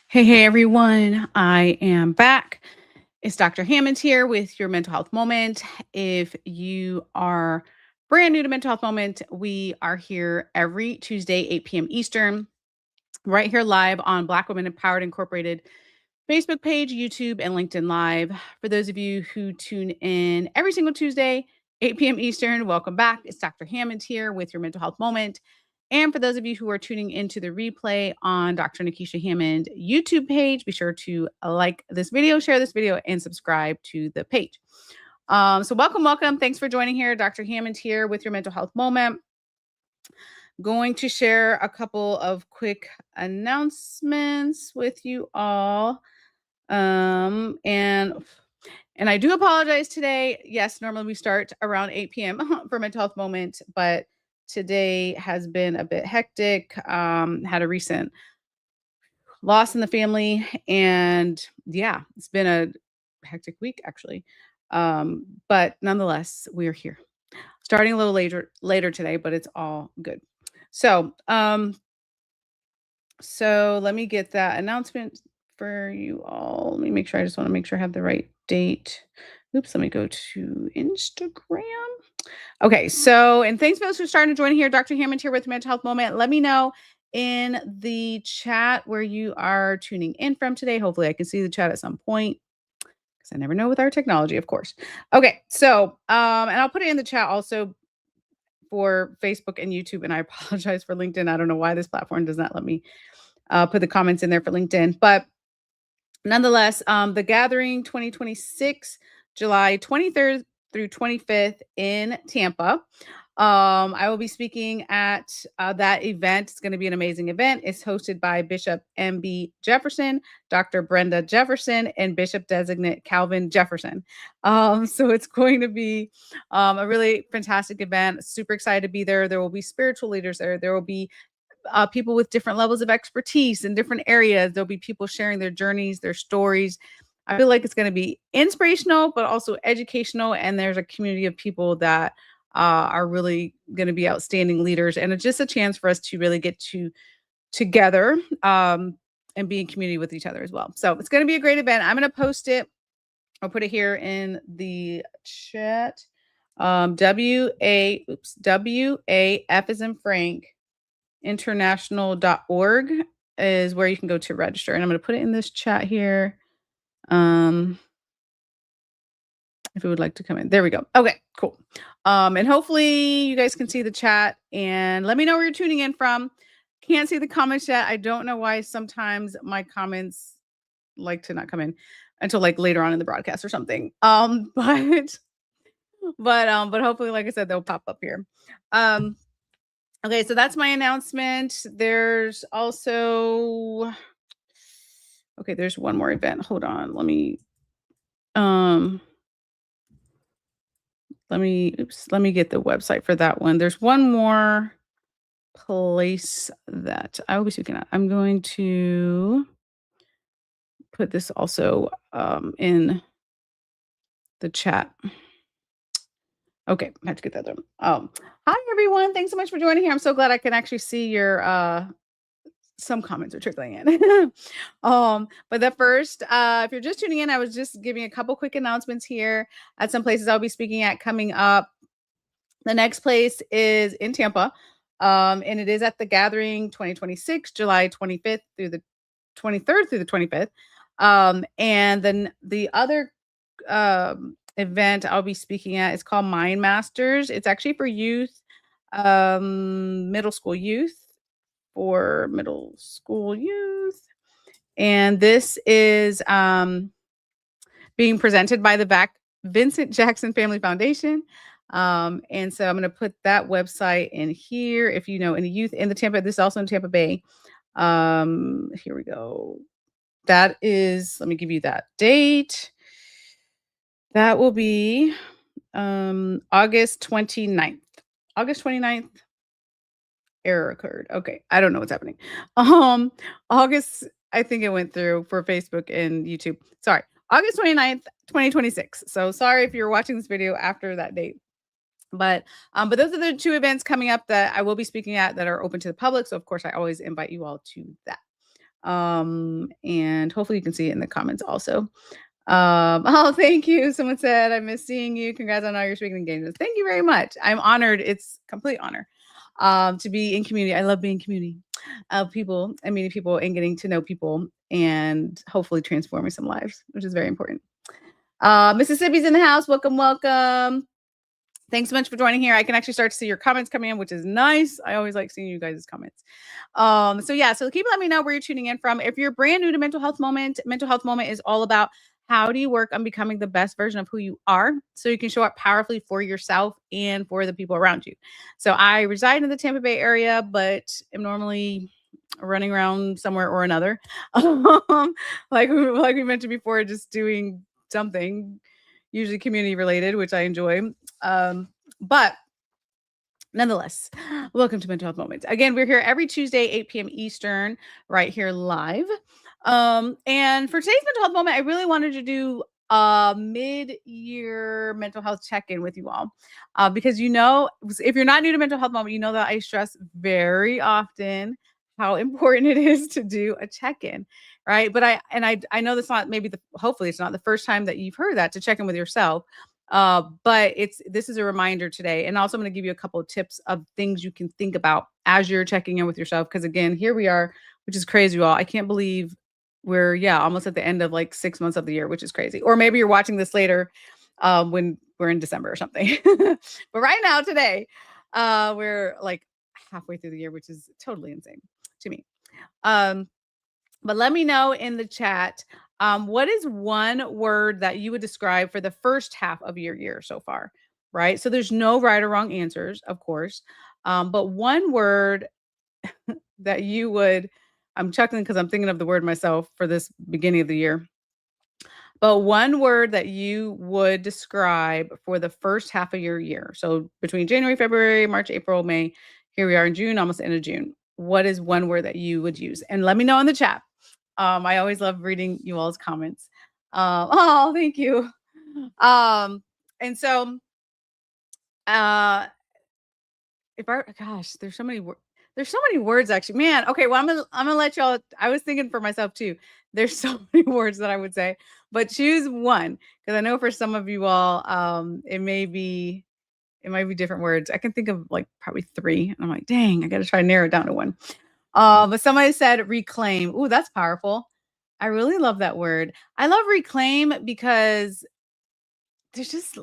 Hey, everyone. I am back. It's Dr. Hammond here with your mental health moment. If you are brand new to Mental Health Moment, we are here every Tuesday, 8 p.m. Eastern, right here live on Black Women Empowered Incorporated Facebook page, YouTube, and LinkedIn Live. For those of you who tune in every single Tuesday, 8 p.m. Eastern, welcome back. It's Dr. Hammond here with your mental health moment. And for those of you who are tuning into the replay on Dr. Nikisha Hammond YouTube page, be sure to like this video, share this video, and subscribe to the page. So welcome. Thanks for joining here. Dr. Hammond here with your mental health moment. Going to share a couple of quick announcements with you all. And I do apologize today. Yes, normally we start around 8 p.m. for Mental Health Moment, but today has been a bit hectic. Had a recent loss in the family, and yeah, it's been a hectic week actually. But nonetheless, we are here. Starting a little later today, but it's all good. So let me get that announcement for you all. Let me make sure. I just want to make sure I have the right date. Oops, let me go to Instagram. Okay, so, and thanks folks for starting to join here. Dr. Hammond here with Mental Health Moment. Let me know in the chat where you are tuning in from today. Hopefully I can see the chat at some point because I never know with our technology, of course. Okay, so, and I'll put it in the chat also for Facebook and YouTube, and I apologize for LinkedIn. I don't know why this platform does not let me put the comments in there for LinkedIn. But nonetheless, the Gathering 2026, July 23rd through 25th in Tampa. I will be speaking at that event. It's going to be an amazing event. It's hosted by Bishop M.B. Jefferson, Dr. Brenda Jefferson, and Bishop Designate Calvin Jefferson. So it's going to be a really fantastic event. Super excited to be there. There will be spiritual leaders there. There will be people with different levels of expertise in different areas. There'll be people sharing their journeys, their stories. I feel like it's going to be inspirational, but also educational. And there's a community of people that are really going to be outstanding leaders. And it's just a chance for us to really get together and be in community with each other as well. So it's going to be a great event. I'm going to post it. I'll put it here in the chat. WAF as in Frank international.org is where you can go to register. And I'm going to put it in this chat here. If you would like to come in. There we go. Okay, cool. And hopefully you guys can see the chat and let me know where you're tuning in from. Can't see the comments yet. I don't know why sometimes my comments like to not come in until like later on in the broadcast or something. But hopefully, like I said, they'll pop up here. Okay, so that's my announcement. There's also there's one more event. Hold on. Let me get the website for that one. There's one more place that I will be speaking at. I'm going to put this also in the chat. Okay, I have to get that done. Hi everyone. Thanks so much for joining here. I'm so glad I can actually see your some comments are trickling in. But the first, if you're just tuning in, I was just giving a couple quick announcements here at some places I'll be speaking at coming up. The next place is in Tampa, and it is at the Gathering 2026, July 25th through the 23rd through the 25th. And then the other event I'll be speaking at is called Mind Masters. It's actually for youth, middle school youth. And this is being presented by the Vincent Jackson Family Foundation. And so I'm going to put that website in here. If you know any youth in the Tampa, this is also in Tampa Bay. Here we go. That is, let me give you that date. That will be August 29th. August 29th. Error occurred. Okay. I don't know what's happening. August, I think it went through for Facebook and YouTube. Sorry. August 29th, 2026. So sorry if you're watching this video after that date. But those are the two events coming up that I will be speaking at that are open to the public. So of course I always invite you all to that. And hopefully you can see it in the comments also. Oh, thank you. Someone said, I miss seeing you. Congrats on all your speaking engagements. Thank you very much. I'm honored. It's complete honor to be in community. I love being in community of people and meeting people and getting to know people and hopefully transforming some lives, which is very important. Mississippi's in the house. Welcome, welcome. Thanks so much for joining here. I can actually start to see your comments coming in, which is nice. I always like seeing you guys' comments. So yeah, so keep letting me know where you're tuning in from. If you're brand new to Mental Health Moment is all about how do you work on becoming the best version of who you are so you can show up powerfully for yourself and for the people around you. So I reside in the Tampa Bay area, but am normally running around somewhere or another. Like we mentioned before, just doing something, usually community related, which I enjoy. But nonetheless, welcome to Mental Health Moments. Again, we're here every Tuesday, 8 p.m. Eastern, right here live. And for today's Mental Health Moment, I really wanted to do a mid-year mental health check-in with you all. Because if you're not new to Mental Health Moment, you know that I stress very often how important it is to do a check-in, right? But I know that's not hopefully it's not the first time that you've heard that, to check in with yourself. But this is a reminder today. And also I'm going to give you a couple of tips of things you can think about as you're checking in with yourself. Because again, here we are, which is crazy, you all. I can't believe we're almost at the end of like 6 months of the year, which is crazy. Or maybe you're watching this later when we're in December or something. But right now, today, we're like halfway through the year, which is totally insane to me. But let me know in the chat, what is one word that you would describe for the first half of your year so far, right? So there's no right or wrong answers, of course. But one word that you would, I'm chuckling because I'm thinking of the word myself for this beginning of the year. But one word that you would describe for the first half of your year. So between January, February, March, April, May, here we are in June, almost the end of June. What is one word that you would use? And let me know in the chat. I always love reading you all's comments. Oh, thank you. And so, uh, there's so many words actually, man. Okay, well, I'm gonna let y'all. I was thinking for myself too. There's so many words that I would say, but choose one because I know for some of you all, it might be different words. I can think of like probably three, and I'm like, dang, I got to try to narrow it down to one. But somebody said reclaim. Ooh, that's powerful. I really love that word. I love reclaim because there's just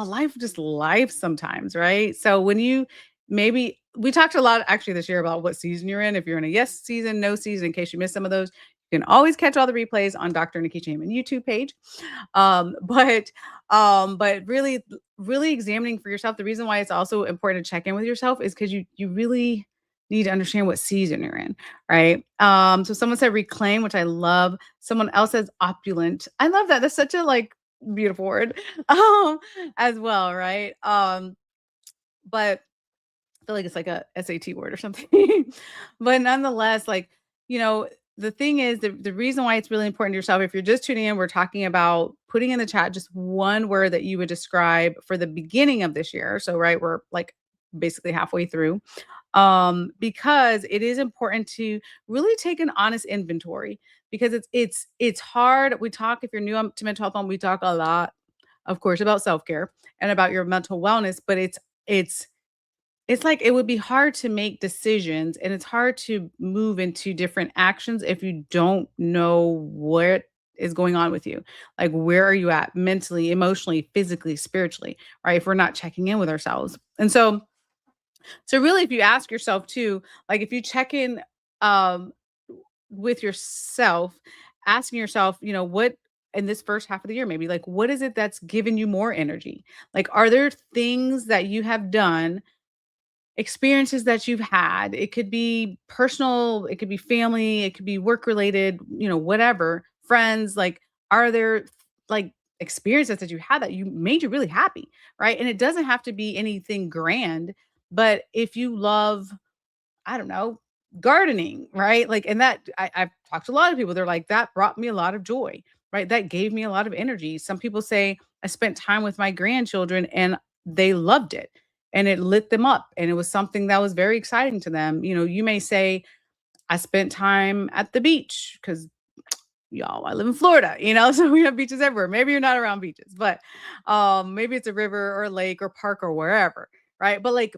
life just life sometimes, right? So when you maybe we talked a lot actually this year about what season you're in. If you're in a yes season, no season, in case you missed some of those, you can always catch all the replays on Dr. Nikki Hammond YouTube page. Um, but but really examining for yourself. The reason why it's also important to check in with yourself is because you really need to understand what season you're in, right? So someone said reclaim, which I love. Someone else says opulent. I love that. That's such a like beautiful word um as well, right? But I feel like it's like a SAT word or something. But nonetheless, like, you know, the thing is the reason why it's really important to yourself, if you're just tuning in, we're talking about putting in the chat just one word that you would describe for the beginning of this year. So, right, we're like basically halfway through. Because it is important to really take an honest inventory because it's hard. We talk, if you're new to mental health, we talk a lot, of course, about self-care and about your mental wellness, but it's it's like it would be hard to make decisions and it's hard to move into different actions if you don't know what is going on with you. Like, where are you at mentally, emotionally, physically, spiritually, right? If we're not checking in with ourselves. And so really, if you ask yourself too, like if you check in um, with yourself, asking yourself, what in this first half of the year, maybe like, what is it that's given you more energy? Like, are there things that you have done, experiences that you've had? It could be personal, it could be family, it could be work related, whatever, friends. Like, are there like experiences that you had that you made you really happy, right? And it doesn't have to be anything grand, but if you love, I don't know, gardening, right? Like, and I've talked to a lot of people. They're like, that brought me a lot of joy, right? That gave me a lot of energy. Some people say, I spent time with my grandchildren and they loved it and it lit them up. And it was something that was very exciting to them. You may say, I spent time at the beach because y'all, I live in Florida, so we have beaches everywhere. Maybe you're not around beaches, but maybe it's a river or a lake or park or wherever, right? But like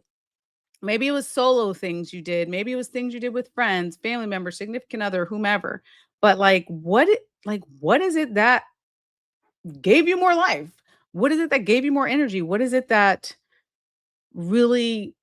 maybe it was solo things you did, maybe it was things you did with friends, family members, significant other, whomever. But what is it that gave you more life? What is it that gave you more energy? What is it that really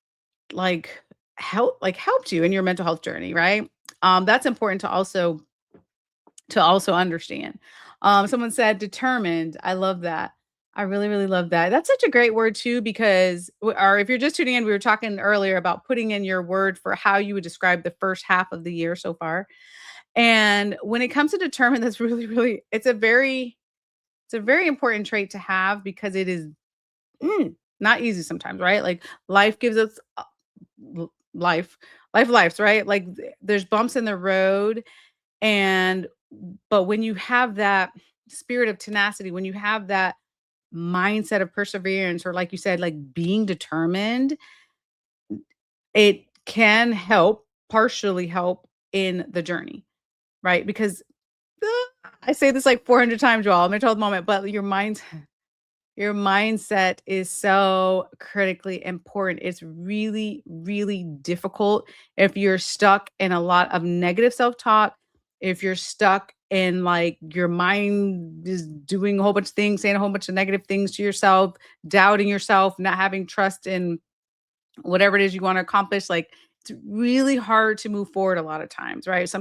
like helped you in your mental health journey, right? That's important to also understand. Someone said determined. I love that. I really, really love that. That's such a great word too, because, or if you're just tuning in, we were talking earlier about putting in your word for how you would describe the first half of the year so far. And when it comes to determined, that's really, really, it's a very important trait to have because it is not easy sometimes, right? Like life gives us life, lives, right? Like there's bumps in the road and but when you have that spirit of tenacity, when you have that mindset of perseverance, or like you said, like being determined, it can help, partially help in the journey, right? Because I say this like 400 times, y'all. I'm mental health moment, but your mindset is so critically important. It's really, really difficult if you're stuck in a lot of negative self-talk, if you're stuck in like your mind is doing a whole bunch of things, saying a whole bunch of negative things to yourself, doubting yourself, not having trust in whatever it is you want to accomplish. Like it's really hard to move forward a lot of times, right?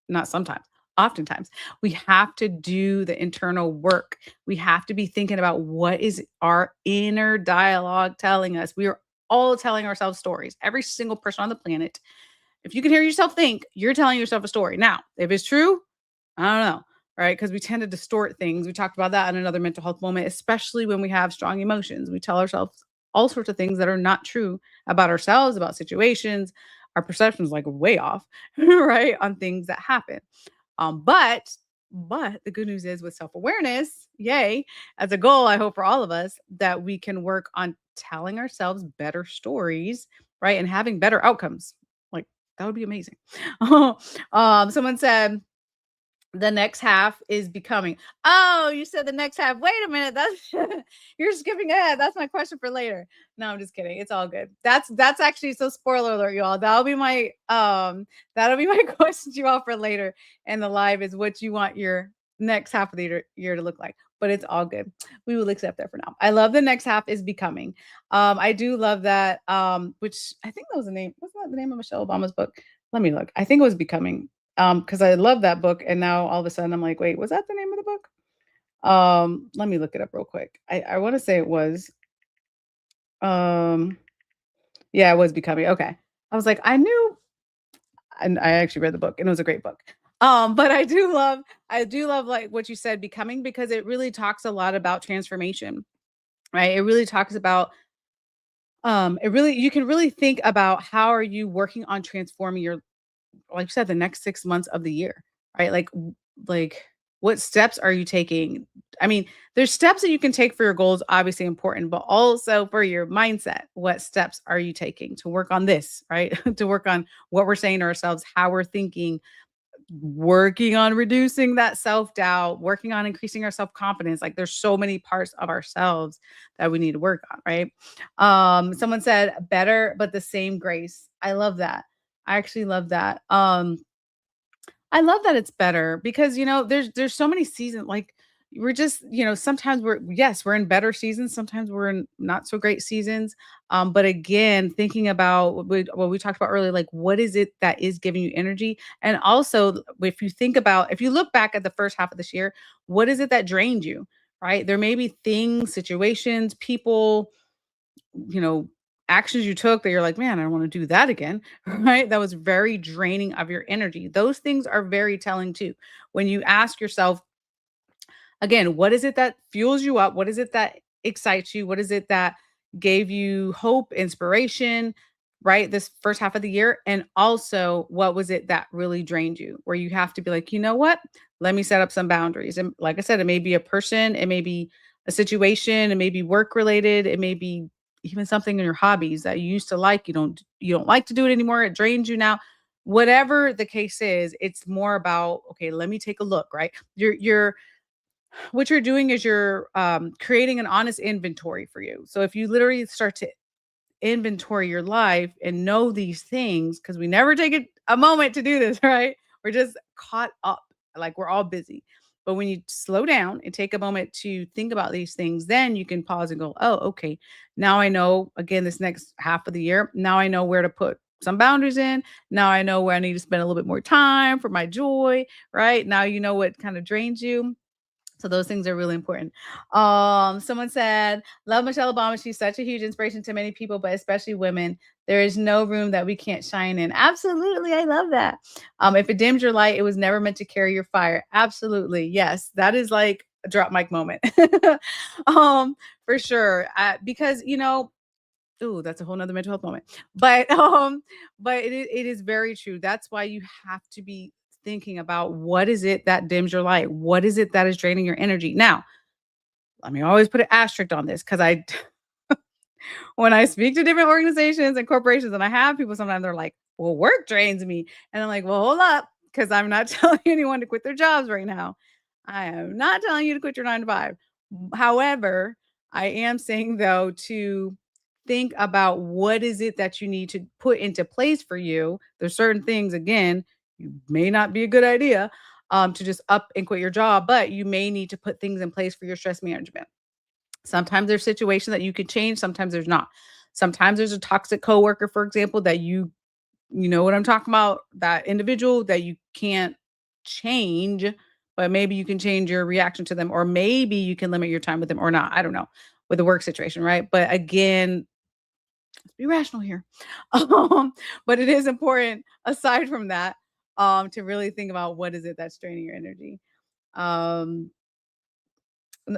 Not sometimes, oftentimes, we have to do the internal work. We have to be thinking about what is our inner dialogue telling us. We are all telling ourselves stories. Every single person on the planet. If you can hear yourself think, you're telling yourself a story. Now, if it's true, I don't know, right? Because we tend to distort things. We talked about that in another mental health moment, especially when we have strong emotions. We tell ourselves all sorts of things that are not true about ourselves, about situations. Our perceptions like way off, right? On things that happen. But the good news is with self-awareness, yay, as a goal, I hope for all of us that we can work on telling ourselves better stories, right? And having better outcomes. Like that would be amazing. Someone said the next half is becoming. Oh, you said the next half. Wait a minute. That's you're skipping ahead. That's my question for later. No, I'm just kidding. It's all good. That's actually so spoiler alert, y'all. That'll be my question to you all for later in the live is what you want your next half of the year to look like. But it's all good. We will accept that for now. I love the next half is becoming. I do love that. Which I think that was the name. Wasn't that the name of Michelle Obama's book? Let me look. I think it was becoming because I love that book, and now all of a sudden I'm like, "Wait, was that the name of the book?" Let me look it up real quick. I wanna say it was, um yeah, it was Becoming, okay. I was like, I knew and I actually read the book, and it was a great book. But I do love, like, what you said, Becoming, because it really talks a lot about transformation, right? It really talks about, it really you can really think about how are you working on transforming your like you said, the next 6 months of the year, right? Like, what steps are you taking? I mean, there's steps that you can take for your goals, obviously important, but also for your mindset. What steps are you taking to work on this, right? To work on what we're saying to ourselves, how we're thinking, working on reducing that self-doubt, working on increasing our self-confidence. Like there's so many parts of ourselves that we need to work on, right? Someone said better but the same grace. I love that. I actually love that. I love that it's better because there's so many seasons like we're just sometimes we're in better seasons, sometimes we're in not so great seasons. But again, thinking about what we talked about earlier, like what is it that is giving you energy, and also if you look back at the first half of this year, what is it that drained you, right? There may be things, situations, people, you know, actions you took that you're like, "Man, I don't wanna do that again," right? That was very draining of your energy. Those things are very telling too. When you ask yourself, again, what is it that fuels you up? What is it that excites you? What is it that gave you hope, inspiration, right? This first half of the year. And also, what was it that really drained you? Where you have to be like, you know what? Let me set up some boundaries. And like I said, it may be a person, it may be a situation, it may be work related, it may be even something in your hobbies that you used to like. You don't like to do it anymore. It drains you now. whatever the case is, it's more about, okay, let me take a look, right? You're what you're doing is you're creating an honest inventory for you. So if you literally start to inventory your life and know these things, because we never take a moment to do this, right? We're just caught up, like we're all busy. But when you slow down and take a moment to think about these things, then you can pause and go, oh, okay, now I know, again, this next half of the year, now I know where to put some boundaries in. Now I know where I need to spend a little bit more time for my joy, right? Now you know what kind of drains you, so those things are really important. Someone said, "Love Michelle Obama. She's such a huge inspiration to many people, but especially women. There is no room that we can't shine in." Absolutely, I love that. If it dims your light, it was never meant to carry your fire. Absolutely, yes, that is like a drop mic moment, um, for sure. Because ooh, that's a whole nother mental health moment. But it is very true. That's why you have to be thinking about what is it that dims your light? What is it that is draining your energy? Now, let me always put an asterisk on this because I when I speak to different organizations and corporations, and I have people sometimes they're like, well, work drains me. And I'm like, well, hold up, because I'm not telling anyone to quit their jobs right now. I am not telling you to quit your 9 to 5. However, I am saying though to think about what is it that you need to put into place for you. There's certain things, again, you may not be a good idea to just up and quit your job, but you may need to put things in place for your stress management. Sometimes there's situations that you can change, sometimes there's not. Sometimes there's a toxic coworker, for example, that you know what I'm talking about, that individual that you can't change, but maybe you can change your reaction to them, or maybe you can limit your time with them or not. I don't know with the work situation, right? But again, let's be rational here. But it is important aside from that, to really think about what is it that's draining your energy. Um,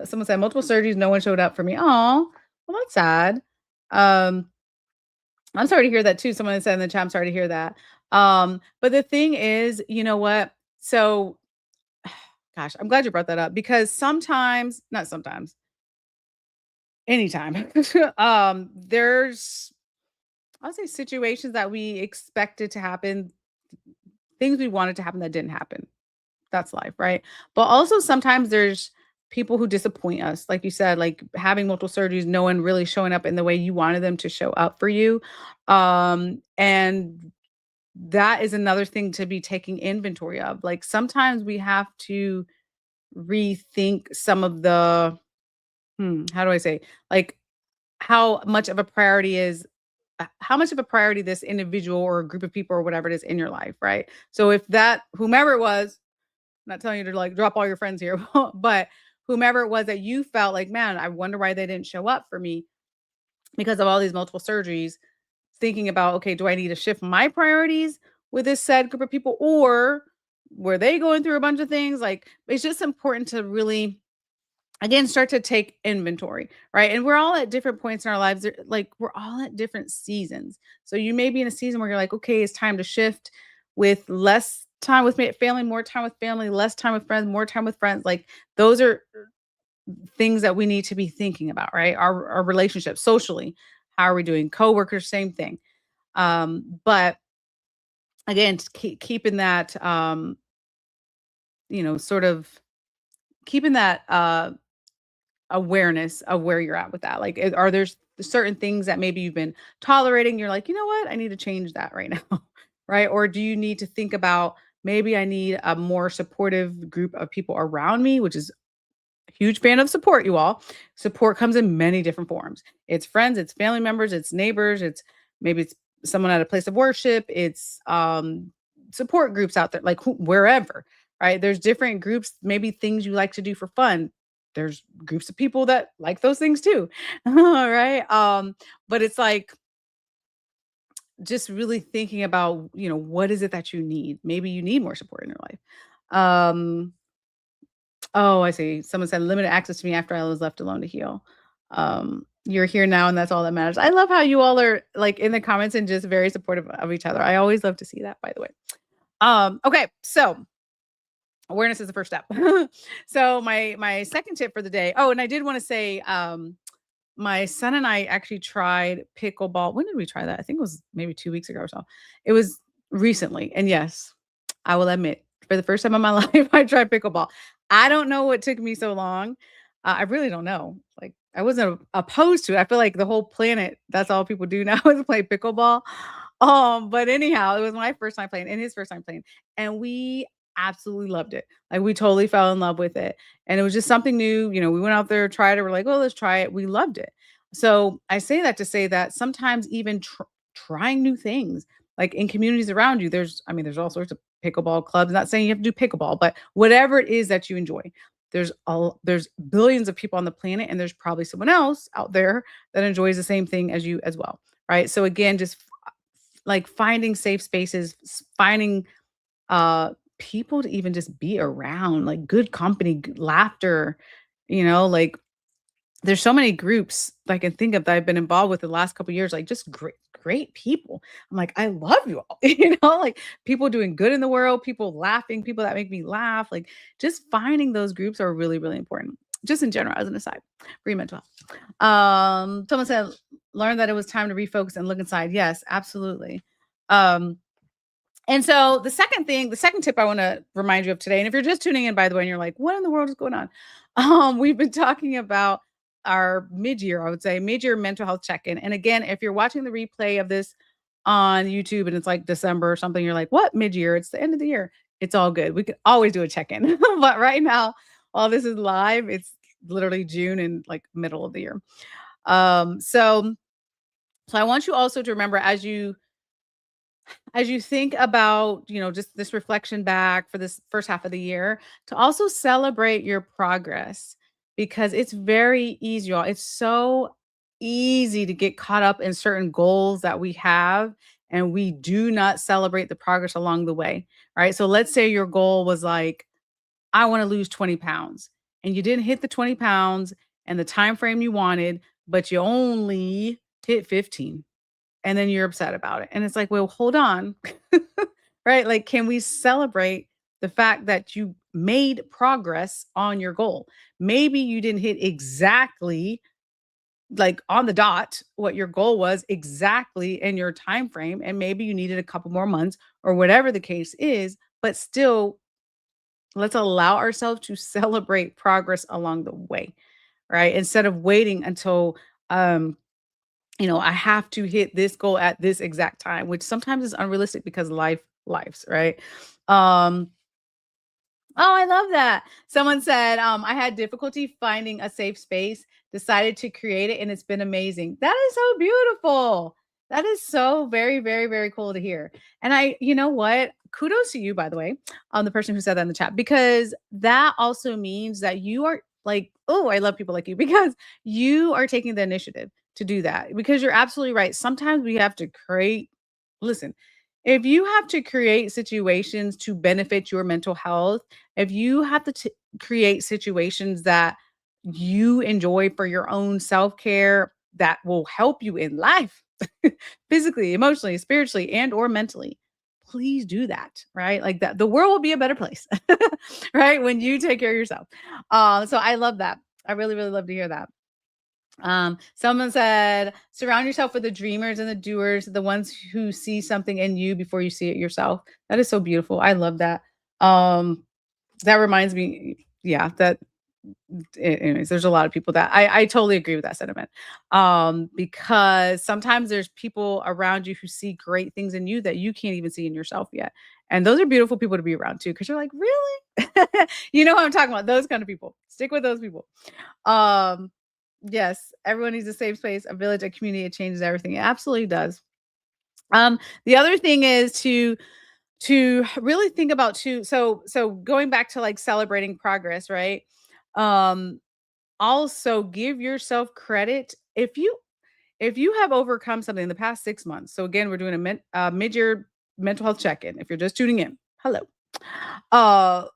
Someone said multiple surgeries, no one showed up for me. Oh, well, that's sad. Um, I'm sorry to hear that too. Someone said in the chat, I'm sorry to hear that. But the thing is, you know what? So, gosh, I'm glad you brought that up because sometimes, not sometimes, anytime, there's, I'll say situations that we expected to happen, things we wanted to happen that didn't happen. That's life, right? But also sometimes there's people who disappoint us. Like you said, like having multiple surgeries, no one really showing up in the way you wanted them to show up for you. And that is another thing to be taking inventory of. Like sometimes we have to rethink some of the how do I say? Like how much of a priority is how much of a priority this individual or group of people or whatever it is in your life, right? So if that whomever it was, not telling you to like drop all your friends here, but whomever it was that you felt like, man, I wonder why they didn't show up for me because of all these multiple surgeries, thinking about, okay, do I need to shift my priorities with this said group of people or were they going through a bunch of things? Like it's just important to really again start to take inventory, right? And we're all at different points in our lives. Like we're all at different seasons. So you may be in a season where you're like, okay, it's time to shift with less time with family, more time with family, less time with friends, more time with friends. Like those are things that we need to be thinking about, right? Our relationships socially. How are we doing? Coworkers, same thing. But again, just keeping that sort of keeping that awareness of where you're at with that. Like, are there certain things that maybe you've been tolerating? You're like, you know what? I need to change that right now. Right. Or do you need to think about maybe I need a more supportive group of people around me, which is huge fan of support, you all. Support comes in many different forms. It's friends, it's family members, it's neighbors, it's someone at a place of worship, it's support groups out there, like wherever, right? There's different groups, maybe things you like to do for fun. There's groups of people that like those things too. Right. But it's like just really thinking about, what is it that you need? Maybe you need more support in your life. Um, Oh, I see. Someone said limited access to me after I was left alone to heal. You're here now, and that's all that matters. I love how you all are like in the comments and just very supportive of each other. I always love to see that, by the way. Okay, so awareness is the first step. So my second tip for the day. Oh, and I did want to say, my son and I actually tried pickleball. When did we try that? I think it was maybe 2 weeks ago or so. It was recently, and yes, I will admit, for the first time in my life, I tried pickleball. I don't know what took me so long. I really don't know. Like, I wasn't opposed to it. I feel like the whole planet, that's all people do now is play pickleball. But anyhow, it was my first time playing and his first time playing, and we absolutely loved it. Like, we totally fell in love with it, and it was just something new. We went out there, tried it. We're like, "Oh, let's try it." We loved it. So I say that to say that sometimes even trying new things, like in communities around you, there's all sorts of pickleball clubs. Not saying you have to do pickleball, but whatever it is that you enjoy, there's billions of people on the planet, and there's probably someone else out there that enjoys the same thing as you as well, right? So again, just like finding safe spaces, finding uh people to even just be around, like good company, laughter, like there's so many groups that I can think of that I've been involved with the last couple years, like just great people. I'm like, I love you all, like people doing good in the world, people laughing, people that make me laugh. Like just finding those groups are really, really important. Just in general, as an aside, for your mental health. Someone said, learn that it was time to refocus and look inside. Yes, absolutely. Um, and so the second tip I want to remind you of today, and if you're just tuning in, by the way, and you're like, what in the world is going on? We've been talking about our mid-year, I would say, mid-year mental health check-in. And again, if you're watching the replay of this on YouTube and it's like December or something, you're like, what mid-year? It's the end of the year. It's all good. We could always do a check-in. But right now, while this is live, it's literally June and like middle of the year. So I want you also to remember as you think about, just this reflection back for this first half of the year, to also celebrate your progress because it's very easy, y'all. It's so easy to get caught up in certain goals that we have and we do not celebrate the progress along the way. Right. So let's say your goal was like, I want to lose 20 pounds and you didn't hit the 20 pounds and the time frame you wanted, but you only hit 15 and then you're upset about it. And it's like, well, hold on. Right? Like, can we celebrate the fact that you made progress on your goal? Maybe you didn't hit exactly like on the dot what your goal was exactly in your time frame and maybe you needed a couple more months or whatever the case is, but still let's allow ourselves to celebrate progress along the way, right? Instead of waiting until I have to hit this goal at this exact time, which sometimes is unrealistic because lives, right? Um, oh, I love that. Someone said, I had difficulty finding a safe space, decided to create it, and it's been amazing. That is so beautiful. That is so very, very, very cool to hear. And you know what? Kudos to you, by the way, the person who said that in the chat, because that also means that you are like, oh, I love people like you because you are taking the initiative to do that. Because you're absolutely right. Sometimes we have to listen, if you have to create situations to benefit your mental health, if you have to create situations that you enjoy for your own self-care that will help you in life, physically, emotionally, spiritually, and or mentally, please do that, right? Like that the world will be a better place, right? When you take care of yourself. So I love that. I really, really love to hear that. Someone said, surround yourself with the dreamers and the doers, the ones who see something in you before you see it yourself. That is so beautiful. I love that. Um, that reminds me, yeah, that anyways, there's a lot of people that I totally agree with that sentiment. Because sometimes there's people around you who see great things in you that you can't even see in yourself yet. And those are beautiful people to be around too, because you're like, really? You know what I'm talking about? Those kind of people. Stick with those people. Um, yes, everyone needs a safe space, a village, a community. It changes everything. It absolutely does. The other thing is to really think about too. So going back to like celebrating progress, right? Um, also give yourself credit if you have overcome something in the past 6 months. So again, we're doing a mid-year mental health check-in. If you're just tuning in, hello. Uh,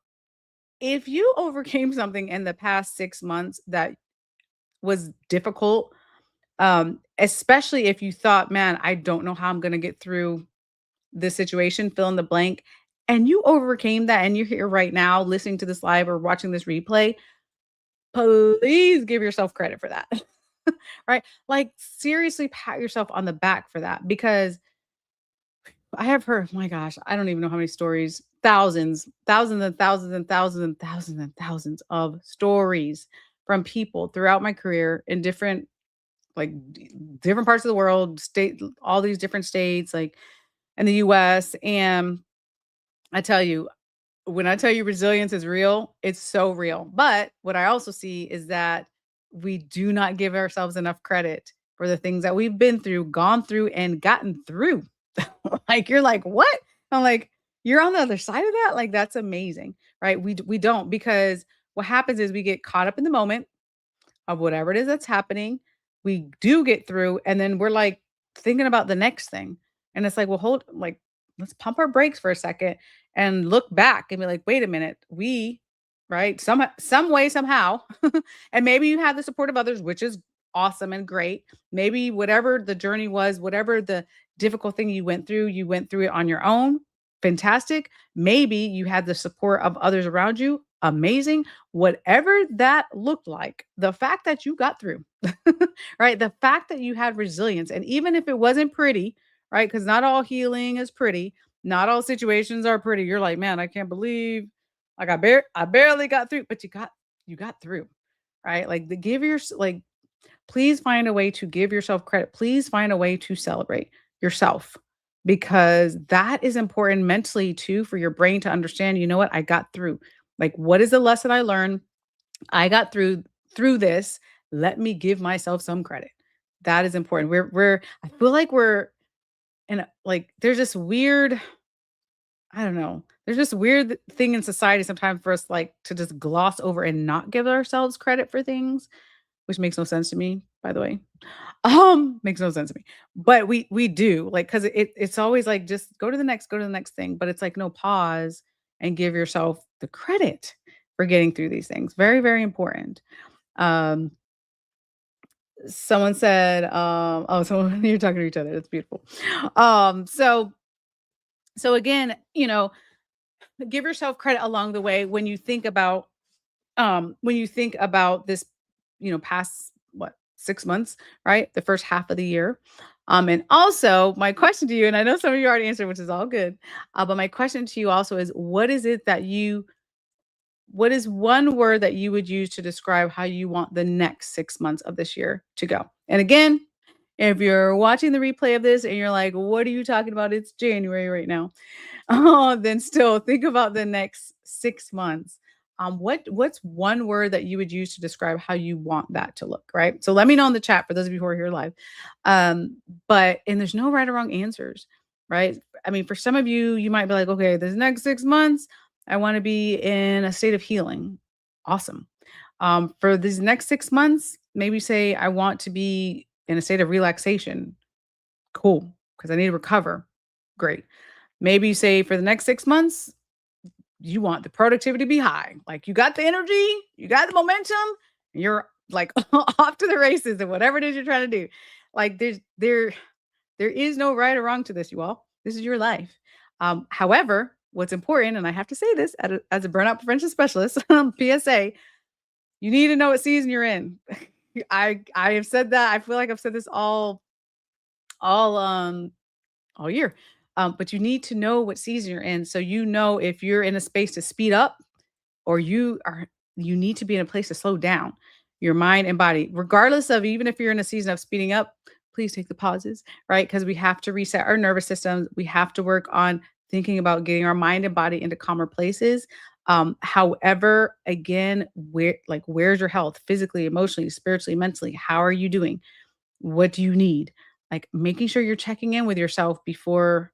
if you overcame something in the past 6 months that was difficult, especially if you thought, man, I don't know how I'm going to get through this situation, fill in the blank, and you overcame that, and you're here right now listening to this live or watching this replay, please give yourself credit for that. Right? Like seriously pat yourself on the back for that because I have heard, my gosh, I don't even know how many stories, thousands, thousands and thousands and thousands and thousands and thousands of stories from people throughout my career in different, like, different parts of the world, state, all these different states, like in the US. And I tell you, when I tell you resilience is real, it's so real. But what I also see is that we do not give ourselves enough credit for the things that we've been through, gone through, and gotten through. Like, you're like, "What?" I'm like, "You're on the other side of that? Like, that's amazing." Right? We don't, because what happens is we get caught up in the moment of whatever it is that's happening. We do get through, and then we're like thinking about the next thing. And it's like, well, let's pump our brakes for a second and look back and be like, wait a minute, right? Some way, somehow, and maybe you have the support of others, which is awesome and great. Maybe whatever the journey was, whatever the difficult thing you went through it on your own. Fantastic. Maybe you had the support of others around you. Amazing. Whatever that looked like, the fact that you got through, right? The fact that you had resilience, and even if it wasn't pretty, right? Because not all healing is pretty, not all situations are pretty. You're like, man, I can't believe, like, I barely got through, but you got through, right? Like, the give your like, please find a way to give yourself credit. Please find a way to celebrate yourself, because that is important mentally too, for your brain to understand, you know what, I got through. Like, what is the lesson I learned? I got through this. Let me give myself some credit. That is important. We're I feel like we're in like, there's this weird, I don't know. There's this weird thing in society sometimes for us, like, to just gloss over and not give ourselves credit for things, which makes no sense to me, by the way. Makes no sense to me. But we do, like, because it's always like, just go to the next thing. But it's like, no, pause and give yourself the credit for getting through these things. Very, very important. Um, someone said, oh, so you're talking to each other. That's beautiful. So again, give yourself credit along the way when you think about this, past, what, 6 months, right? The first half of the year. And also, my question to you, and I know some of you already answered, which is all good. But my question to you also is, what is one word that you would use to describe how you want the next 6 months of this year to go? And again, if you're watching the replay of this and you're like, what are you talking about? It's January right now. Oh, then still think about the next 6 months. What's one word that you would use to describe how you want that to look, right? So let me know in the chat for those of you who are here live. And there's no right or wrong answers, right? I mean, for some of you, you might be like, okay, this next 6 months, I want to be in a state of healing. Awesome. For these next 6 months, maybe say, I want to be in a state of relaxation. Cool, because I need to recover. Great. Maybe you say, for the next 6 months, you want the productivity to be high. Like, you got the energy, you got the momentum, you're like off to the races and whatever it is you're trying to do. Like, there is no right or wrong to this, you all. This is your life. However, what's important, and I have to say this as a burnout prevention specialist, PSA, you need to know what season you're in. I have said that. I feel like I've said this all all year. But you need to know what season you're in, so you know if you're in a space to speed up, or you need to be in a place to slow down your mind and body, regardless of, even if you're in a season of speeding up, please take the pauses, right? Because we have to reset our nervous systems. We have to work on thinking about getting our mind and body into calmer places. However, again, where's your health physically, emotionally, spiritually, mentally? How are you doing? What do you need? Like, making sure you're checking in with yourself before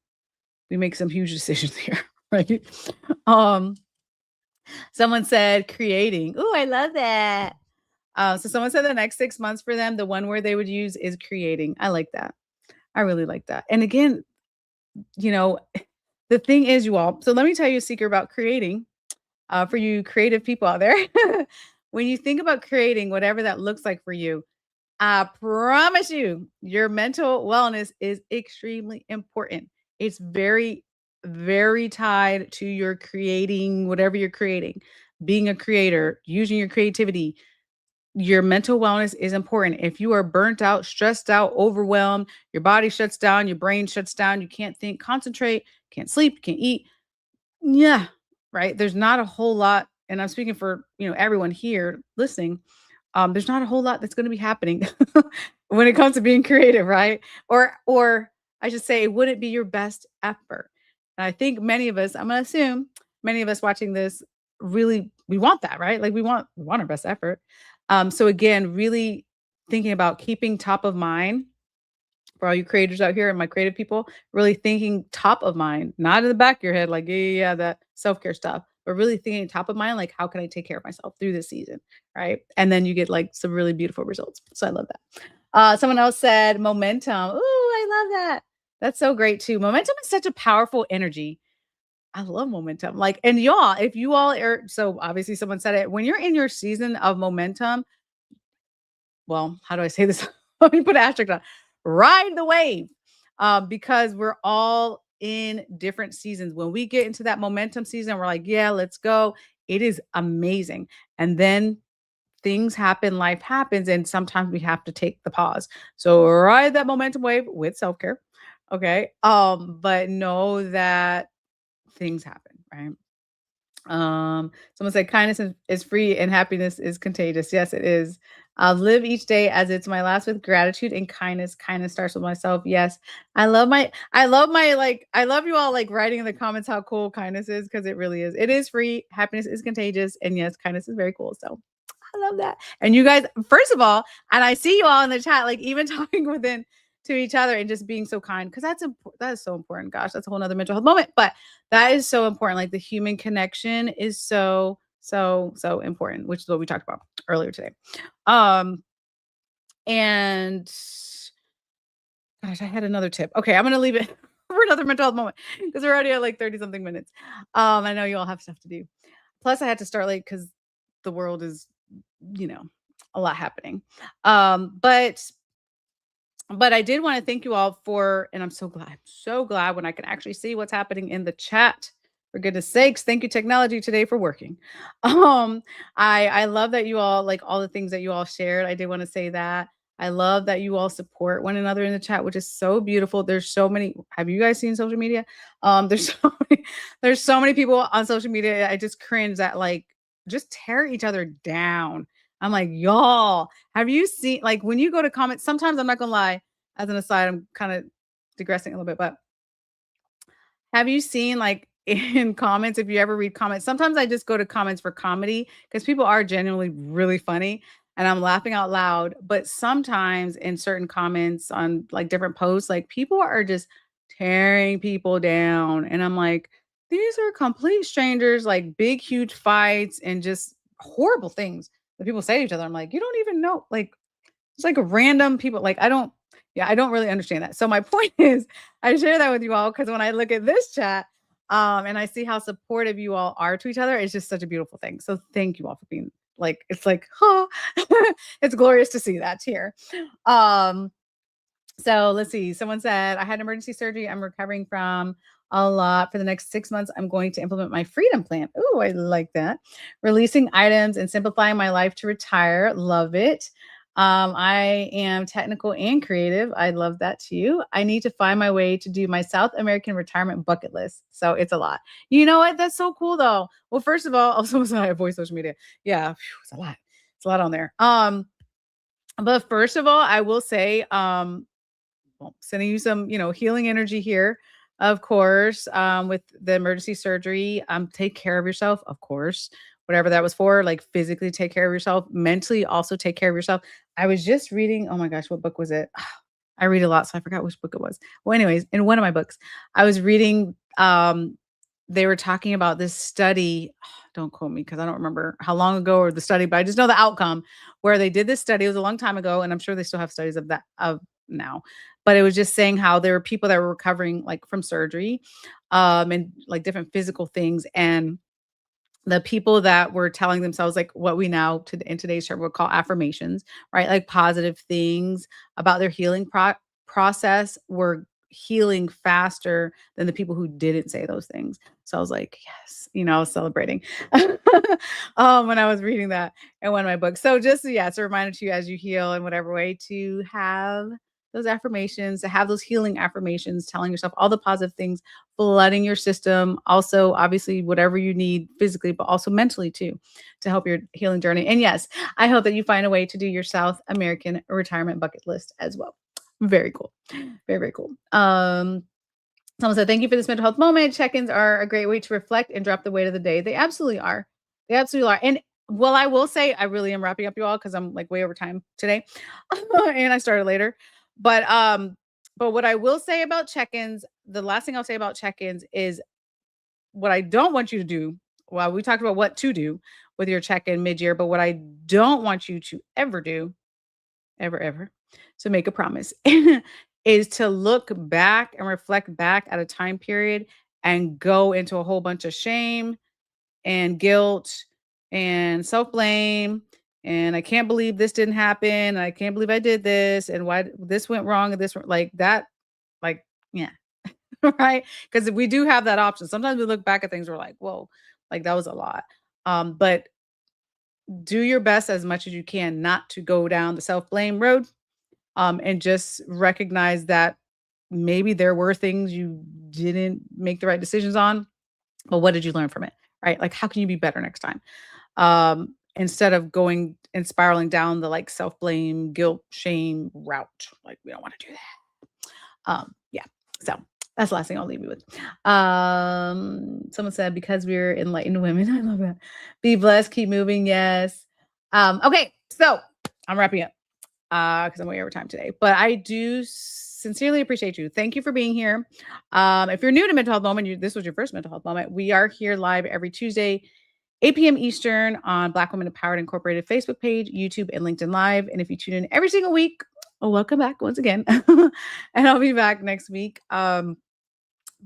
we make some huge decisions here, right? Um, someone said creating. Oh, I love that. So someone said the next 6 months for them, the one word they would use is creating. I like that. I really like that. And again, you know, the thing is, you all. So let me tell you a secret about creating. For you creative people out there, when you think about creating, whatever that looks like for you, I promise you, your mental wellness is extremely important. It's very, very tied to your creating whatever you're creating, being a creator, using your creativity. your mental wellness is important. If you are burnt out, stressed out, overwhelmed, your body shuts down, your brain shuts down, you can't think, concentrate, can't sleep, can't eat. Yeah, right. There's not a whole lot, and I'm speaking for everyone here listening. There's not a whole lot that's going to be happening when it comes to being creative, right? Or I should say, it wouldn't be your best effort. And I think many of us, I'm going to assume, many of us watching this really we want that, right? Like we want our best effort. So again, really thinking about keeping top of mind for all you creators out here and my creative people, really thinking top of mind, not in the back of your head, like, yeah, yeah, yeah, that self-care stuff, but really thinking top of mind, like, how can I take care of myself through this season? Right. And then you get like some really beautiful results. So I love that. Someone else said momentum. Ooh, I love that. That's so great too. Momentum is such a powerful energy. I love momentum. Like, and y'all, if you all are, so obviously someone said it, when you're in your season of momentum, well, how do I say this? Let me put an asterisk on. Ride the wave, because we're all in different seasons. When we get into that momentum season, we're like, yeah, let's go. It is amazing. And then things happen, life happens, and sometimes we have to take the pause. So ride that momentum wave with self-care. Okay. But know that things happen, right? Someone said kindness is free and happiness is contagious. Yes, it is. I'll live each day as it's my last with gratitude and kindness. Kindness starts with myself. Yes. I love you all like writing in the comments how cool kindness is because it really is. It is free. Happiness is contagious. And yes, kindness is very cool. So I love that. And you guys, first of all, and I see you all in the chat, like even talking within to each other and just being so kind because that is so important. Gosh, that's a whole nother mental health moment. But that is so important. Like the human connection is so, so, so important, which is what we talked about earlier today. Um, and gosh, I had another tip. Okay, I'm gonna leave it for another mental health moment because we're already at like 30 something minutes. I know you all have stuff to do. Plus, I had to start late because the world is, you know, a lot happening. But I did want to thank you all for, and I'm so glad when I can actually see what's happening in the chat. For goodness sakes, thank you, technology, today for working. Um, I love that you all like all the things that you all shared. I did want to say that. I love that you all support one another in the chat, which is so beautiful. There's so many. Have you guys seen social media? There's so there's so many people on social media. I just cringe that like just tear each other down. I'm like, y'all, have you seen like when you go to comments? Sometimes I'm not gonna lie, as an aside, I'm kind of digressing a little bit, but have you seen like in comments, if you ever read comments, sometimes I just go to comments for comedy because people are genuinely really funny and I'm laughing out loud. But sometimes in certain comments on like different posts, like people are just tearing people down. And I'm like, these are complete strangers, like big, huge fights and just horrible things that people say to each other. I'm like, you don't even know. Like, it's like a random people like, I don't really understand that. So my point is, I share that with you all because when I look at this chat, and I see how supportive you all are to each other, it's just such a beautiful thing. So thank you all for being like, it's like, oh, it's glorious to see that here. Um, so let's see. Someone said, I had emergency surgery. I'm recovering from a lot. For the next 6 months, I'm going to implement my freedom plan. Oh, I like that. Releasing items and simplifying my life to retire. Love it. I am technical and creative. I love that too. I need to find my way to do my South American retirement bucket list. So it's a lot. You know what? That's so cool though. Well, first of all, also I avoid social media. Yeah, phew, it's a lot. It's a lot on there. But first of all, I will say, well, sending you some, healing energy here, of course, with the emergency surgery. Take care of yourself, of course, whatever that was for, like physically take care of yourself, mentally also take care of yourself. I was just reading, oh my gosh, what book was it? I read a lot, so I forgot which book it was. Well, anyways, in one of my books, I was reading, they were talking about this study. Don't quote me because I don't remember how long ago or the study, but I just know the outcome where they did this study. It was a long time ago, and I'm sure they still have studies of that of now. But it was just saying how there were people that were recovering like from surgery, and like different physical things, and the people that were telling themselves like what we now in today's term would call affirmations, right? Like positive things about their healing process were healing faster than the people who didn't say those things. So I was like, yes, I was celebrating. when I was reading that in one of my books. So just yeah, it's a reminder to you as you heal in whatever way to have those affirmations, to have those healing affirmations, telling yourself all the positive things, flooding your system. Also, obviously, whatever you need physically, but also mentally too, to help your healing journey. And yes, I hope that you find a way to do your South American retirement bucket list as well. Very cool. Very, very cool. Someone said, "Thank you for this mental health moment. Check-ins are a great way to reflect and drop the weight of the day." They absolutely are. They absolutely are. And well, I will say, I really am wrapping up you all because I'm like way over time today, and I started later. But but what I will say about check-ins, the last thing I'll say about check-ins is what I don't want you to do. Well, we talked about what to do with your check-in mid-year, but what I don't want you to ever do, ever, ever, so make a promise, is to look back and reflect back at a time period and go into a whole bunch of shame and guilt and self-blame, and I can't believe this didn't happen, and I can't believe I did this, and why this went wrong and this like that, like, yeah, right? Because we do have that option. Sometimes we look back at things, we're like, whoa, like that was a lot. But do your best as much as you can not to go down the self-blame road, and just recognize that maybe there were things you didn't make the right decisions on, but what did you learn from it? Right? Like, how can you be better next time? Instead of going and spiraling down the like self blame, guilt, shame route. Like, we don't want to do that. Yeah. So that's the last thing I'll leave you with. Someone said, because we're enlightened women. I love that. Be blessed, keep moving. Yes. Okay. So I'm wrapping up because I'm way over time today. But I do sincerely appreciate you. Thank you for being here. If you're new to Mental Health Moment, this was your first Mental Health Moment. We are here live every Tuesday, 8 p.m. Eastern on Black Women Empowered Incorporated Facebook page, YouTube, and LinkedIn Live. And if you tune in every single week, welcome back once again. And I'll be back next week.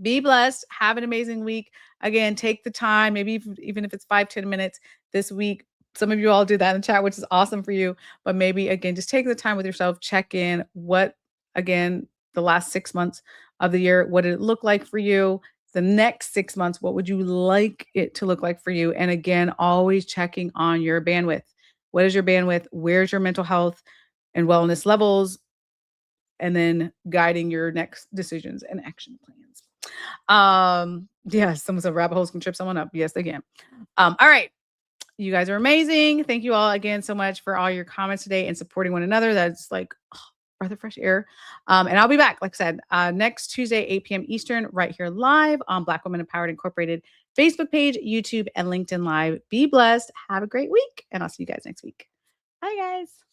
Be blessed. Have an amazing week. Again, take the time, maybe even if it's 5-10 minutes this week. Some of you all do that in the chat, which is awesome for you. But maybe, again, just take the time with yourself, check in what, again, the last 6 months of the year, what did it look like for you? The next 6 months, what would you like it to look like for you? And again, always checking on your bandwidth. What is your bandwidth? Where's your mental health and wellness levels? And then guiding your next decisions and action plans. Yeah, someone said rabbit holes can trip someone up. Yes, they can. All right. You guys are amazing. Thank you all again so much for all your comments today and supporting one another. That's like breath of fresh air. And I'll be back, like I said, next Tuesday, 8 p.m. Eastern, right here live on Black Women Empowered Incorporated Facebook page, YouTube, and LinkedIn Live. Be blessed. Have a great week. And I'll see you guys next week. Bye, guys.